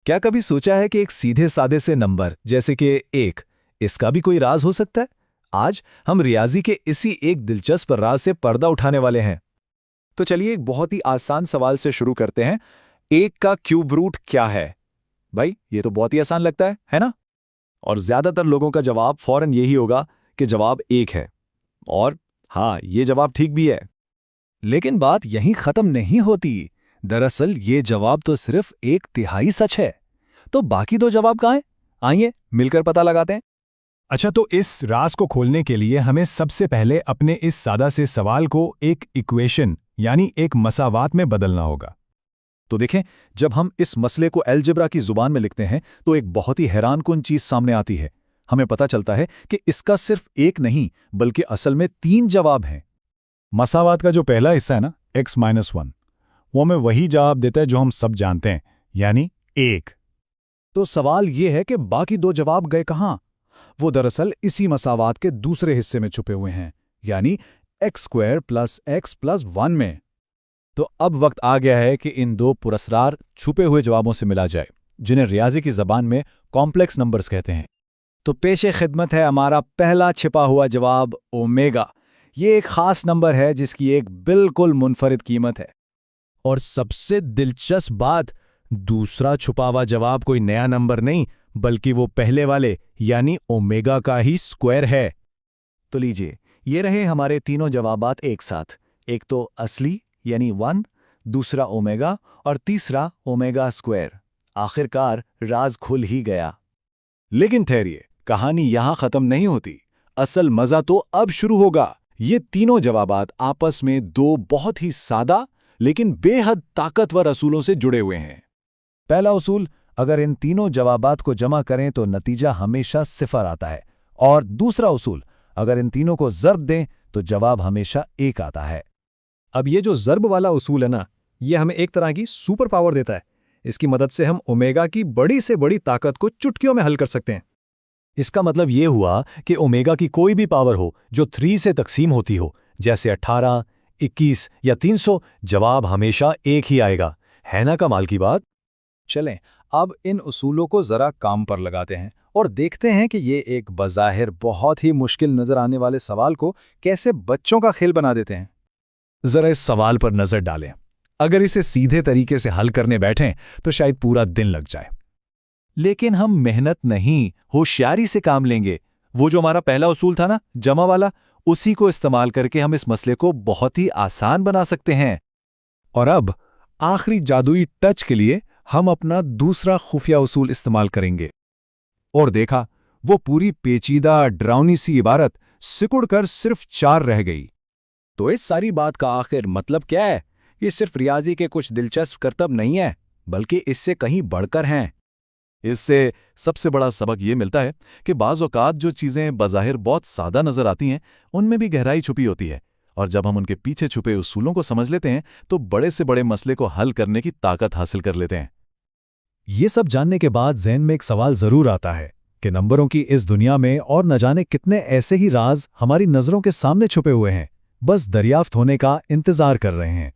क्या कभी सोचा है कि एक सीधे सादे से नंबर जैसे कि 1, इसका भी कोई राज हो सकता है? आज हम रियाजी के इसी एक दिलचस्प राज से पर्दा उठाने वाले हैं। तो चलिए एक बहुत ही आसान सवाल से शुरू करते हैं। 1 का क्यूब रूट क्या है? भाई ये तो बहुत ही आसान लगता है ना? और ज्यादातर लोगों का जवाब फौरन यही होगा कि जवाब 1 है। और हाँ, ये जवाब ठीक भी है। लेकिन बात यहीं खत्म नहीं होती। दरअसल ये जवाब तो सिर्फ 1/3 सच है। तो बाकी 2 जवाब कहाँ हैं? आइए मिलकर पता लगाते हैं। अच्छा, तो इस राज को खोलने के लिए हमें सबसे पहले अपने इस सादा से सवाल को एक इक्वेशन यानी एक मसावात में बदलना होगा। तो देखें, जब हम इस मसले को अलजेब्रा की जुबान में लिखते हैं तो एक बहुत ही हैरानकुन चीज सामने आती है। हमें पता चलता है कि इसका सिर्फ एक नहीं बल्कि असल में 3 जवाब हैं। मसावात का जो पहला हिस्सा है ना, x-1, वो हमें वही जवाब देता है जो हम सब जानते हैं, यानी 1। तो सवाल ये है कि बाकी 2 जवाब गए कहाँ? वो दरअसल इसी मसावात के दूसरे हिस्से में छुपे हुए हैं, यानी x² + x + 1 में। तो अब वक्त आ गया है कि इन 2 पुरस्कार छुपे हुए जवाबों से मिला जाए, जिन्हें रियाजी की जबान में कॉम्प्लेक्स नंबर्स कहते हैं। तो पेशे खिदमत है हमारा पहला छिपा हुआ जवाब, ओमेगा। ये एक खास नंबर है जिसकी एक बिल्कुल मुनफरिद कीमत है। और सबसे दिलचस्प बात, दूसरा छुपा हुआ जवाब कोई नया नंबर नहीं बल्कि वो पहले वाले यानी ओमेगा का ही स्क्वायर है। तो लीजिए, ये रहे हमारे तीनों जवाबात एक साथ। एक तो असली यानी 1, दूसरा ओमेगा और तीसरा ओमेगा स्क्वायर। आखिरकार राज खुल ही गया। लेकिन ठहरिए, कहानी यहां खत्म नहीं होती। असल मजा तो अब शुरू होगा। ये तीनों जवाबात आपस में 2 बहुत ही सादा लेकिन बेहद ताकतवर असूलों से जुड़े हुए हैं। पहला उसूल, अगर इन तीनों जवाबात को जमा करें तो नतीजा हमेशा 0 आता है। और दूसरा उसूल, अगर इन तीनों को ज़र्ब दें तो जवाब हमेशा 1 आता है। अब ये जो ज़र्ब वाला उसूल है ना, ये हमें एक तरह की सुपर पावर देता है। इसकी मदद से हम ओमेगा की बड़ी से बड़ी ताकत को चुटकियों में हल कर सकते हैं। इसका मतलब ये हुआ कि ओमेगा की कोई भी पावर हो जो 3 से तकसीम होती हो, जैसे 18, 21 या 300, जवाब हमेशा 1 ही आएगा। है ना कमाल की बात? चलें, अब इन उसूलों को ज़रा काम पर लगाते हैं और देखते हैं कि ये एक बज़ाहिर बहुत ही मुश्किल नज़र आने वाले सवाल को कैसे बच्चों का खेल बना देते हैं। जरा इस सवाल पर नजर डालें। अगर इसे सीधे तरीके से हल करने बैठें तो शायद पूरा दिन लग जाए। लेकिन हम मेहनत नहीं, होशियारी से काम लेंगे। वो जो हमारा पहला उसूल था ना, जमा वाला, उसी को इस्तेमाल करके हम इस मसले को बहुत ही आसान बना सकते हैं। और अब आखिरी जादुई टच के लिए हम अपना दूसरा खुफिया उसूल इस्तेमाल करेंगे। और देखा, वो पूरी पेचीदा डरावनी सी इबारत सिकुड़कर सिर्फ 4 रह गई। तो इस सारी बात का आखिर मतलब क्या है? ये सिर्फ रियाजी के कुछ दिलचस्प करतब नहीं है, बल्कि इससे कहीं बढ़कर हैं। इससे सबसे बड़ा सबक ये मिलता है कि बाज़ औक़ात जो चीज़ें बज़ाहिर बहुत सादा नज़र आती हैं, उनमें भी गहराई छुपी होती है। और जब हम उनके पीछे छुपे उसूलों को समझ लेते हैं तो बड़े से बड़े मसले को हल करने की ताकत हासिल कर लेते हैं। ये सब जानने के बाद ज़हन में एक सवाल ज़रूर आता है कि नंबरों की इस दुनिया में और न जाने कितने ऐसे ही राज हमारी नज़रों के सामने छुपे हुए हैं, बस दरियाफ्त होने का इंतज़ार कर रहे हैं।